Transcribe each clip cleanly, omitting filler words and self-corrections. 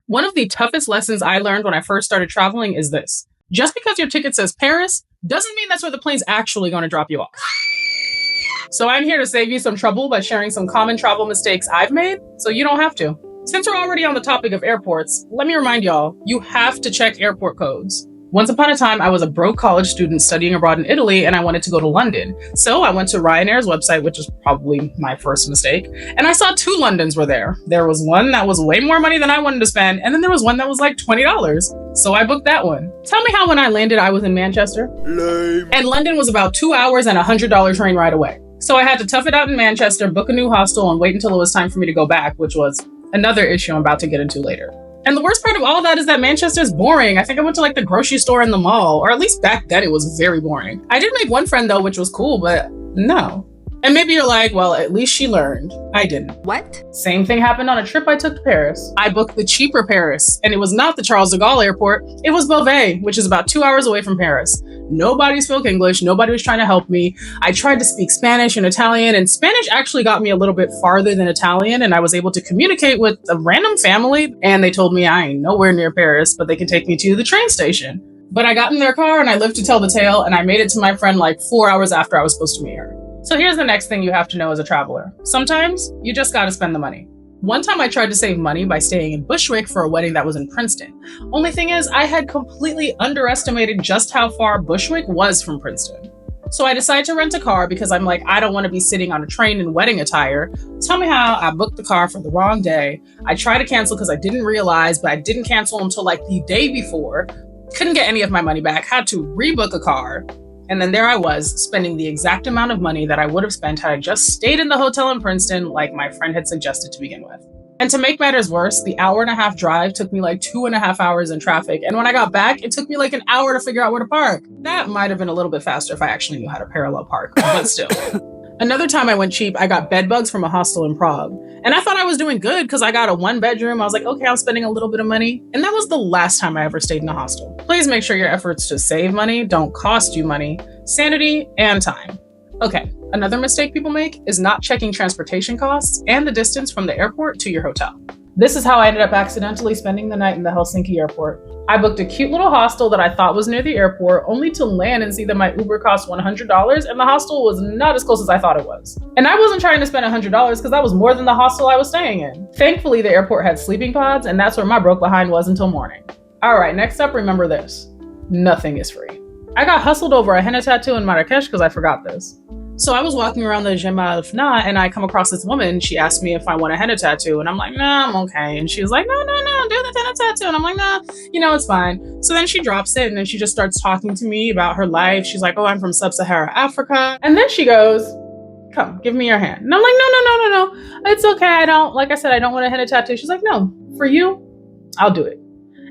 One of the toughest lessons I learned when I first started traveling is this. Just because your ticket says Paris doesn't mean that's where the plane's actually going to drop you off. So I'm here to save you some trouble by sharing some common travel mistakes I've made so you don't have to. Since we're already on the topic of airports, let me remind y'all, you have to check airport codes. Once upon a time, I was a broke college student studying abroad in Italy and I wanted to go to London. So I went to Ryanair's website, which is probably my first mistake, and I saw 2 Londons were there. There was one that was way more money than I wanted to spend, and then there was one that was like $20. So I booked that one. Tell me how when I landed, I was in Manchester. Lame. And London was about 2 hours and $100 train ride away. So I had to tough it out in Manchester, book a new hostel, and wait until it was time for me to go back, which was another issue I'm about to get into later. And the worst part of all of that is that Manchester's boring. I think I went to like the grocery store in the mall, or at least back then it was very boring. I did make one friend though, which was cool, but no. And maybe you're like, well, at least she learned. I didn't. What? Same thing happened on a trip I took to Paris. I booked the cheaper Paris, and it was not the Charles de Gaulle airport. It was Beauvais, which is about 2 hours away from Paris. Nobody spoke English. Nobody was trying to help me. I tried to speak Spanish and Italian, and Spanish actually got me a little bit farther than Italian, and I was able to communicate with a random family, and they told me I ain't nowhere near Paris, but they could take me to the train station. But I got in their car, and I lived to tell the tale, and I made it to my friend like 4 hours after I was supposed to meet her. So here's the next thing you have to know as a traveler. Sometimes you just gotta spend the money. One time I tried to save money by staying in Bushwick for a wedding that was in Princeton. Only thing is, I had completely underestimated just how far Bushwick was from Princeton. So I decided to rent a car because I'm like, I don't want to be sitting on a train in wedding attire. Tell me how I booked the car for the wrong day. I tried to cancel because I didn't realize, but I didn't cancel until like the day before. Couldn't get any of my money back, had to rebook a car. And then there I was, spending the exact amount of money that I would have spent had I just stayed in the hotel in Princeton like my friend had suggested to begin with. And to make matters worse, the 1.5-hour drive took me like 2.5 hours in traffic. And when I got back, it took me like an hour to figure out where to park. That might have been a little bit faster if I actually knew how to parallel park, but still. Another time I went cheap, I got bed bugs from a hostel in Prague. And I thought I was doing good because I got a 1-bedroom. I was like, okay, I'm spending a little bit of money. And that was the last time I ever stayed in a hostel. Please make sure your efforts to save money don't cost you money, sanity, and time. Okay, another mistake people make is not checking transportation costs and the distance from the airport to your hotel. This is how I ended up accidentally spending the night in the Helsinki airport. I booked a cute little hostel that I thought was near the airport, only to land and see that my Uber cost $100 and the hostel was not as close as I thought it was. And I wasn't trying to spend $100 because that was more than the hostel I was staying in. Thankfully, the airport had sleeping pods, and that's where my broke behind was until morning. All right, next up, remember this. Nothing is free. I got hustled over a henna tattoo in Marrakesh because I forgot this. So I was walking around the Jemaa el-Fna and I come across this woman. She asked me if I want a henna tattoo and I'm like, nah, I'm okay. And she was like, no, do the henna tattoo. And I'm like, nah, it's fine. So then she drops it and then she just starts talking to me about her life. She's like, oh, I'm from Sub-Saharan Africa. And then she goes, come, give me your hand. And I'm like, no. It's okay. I don't want a henna tattoo. She's like, no, for you, I'll do it.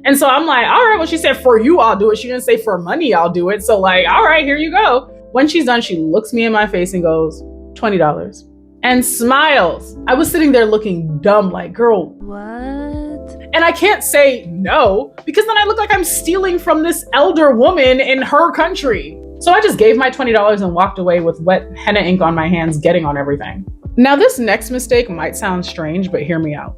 And so I'm like, all right, well, she said, for you, I'll do it. She didn't say for money, I'll do it. So like, all right, here you go. When she's done, she looks me in my face and goes, $20. And smiles. I was sitting there looking dumb, like, girl. What? And I can't say no, because then I look like I'm stealing from this elder woman in her country. So I just gave my $20 and walked away with wet henna ink on my hands, getting on everything. Now, this next mistake might sound strange, but hear me out.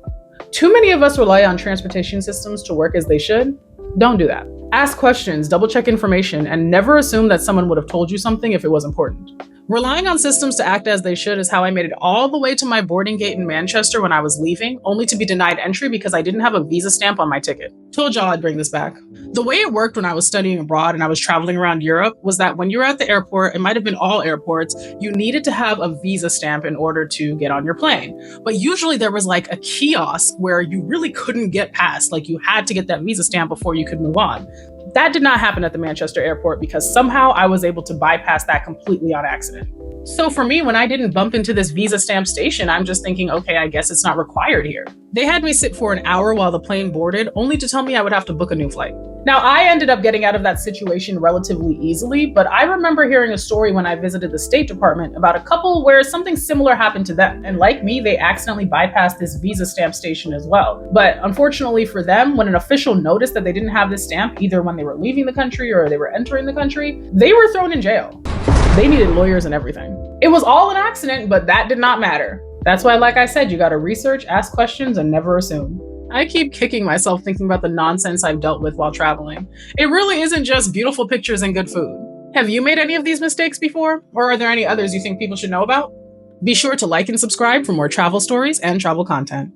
Too many of us rely on transportation systems to work as they should. Don't do that. Ask questions, double check information, and never assume that someone would have told you something if it was important. Relying on systems to act as they should is how I made it all the way to my boarding gate in Manchester when I was leaving, only to be denied entry because I didn't have a visa stamp on my ticket. Told y'all I'd bring this back. The way it worked when I was studying abroad and I was traveling around Europe was that when you were at the airport, it might have been all airports, you needed to have a visa stamp in order to get on your plane. But usually there was like a kiosk where you really couldn't get past, like you had to get that visa stamp before you could move on. That did not happen at the Manchester airport because somehow I was able to bypass that completely on accident. So for me, when I didn't bump into this visa stamp station, I'm just thinking, okay, I guess it's not required here. They had me sit for an hour while the plane boarded, only to tell me I would have to book a new flight. Now, I ended up getting out of that situation relatively easily, but I remember hearing a story when I visited the State Department about a couple where something similar happened to them. And like me, they accidentally bypassed this visa stamp station as well. But unfortunately for them, when an official noticed that they didn't have this stamp, either when they were leaving the country or they were entering the country, they were thrown in jail. They needed lawyers and everything. It was all an accident, but that did not matter. That's why, like I said, you gotta research, ask questions, and never assume. I keep kicking myself thinking about the nonsense I've dealt with while traveling. It really isn't just beautiful pictures and good food. Have you made any of these mistakes before? Or are there any others you think people should know about? Be sure to like and subscribe for more travel stories and travel content.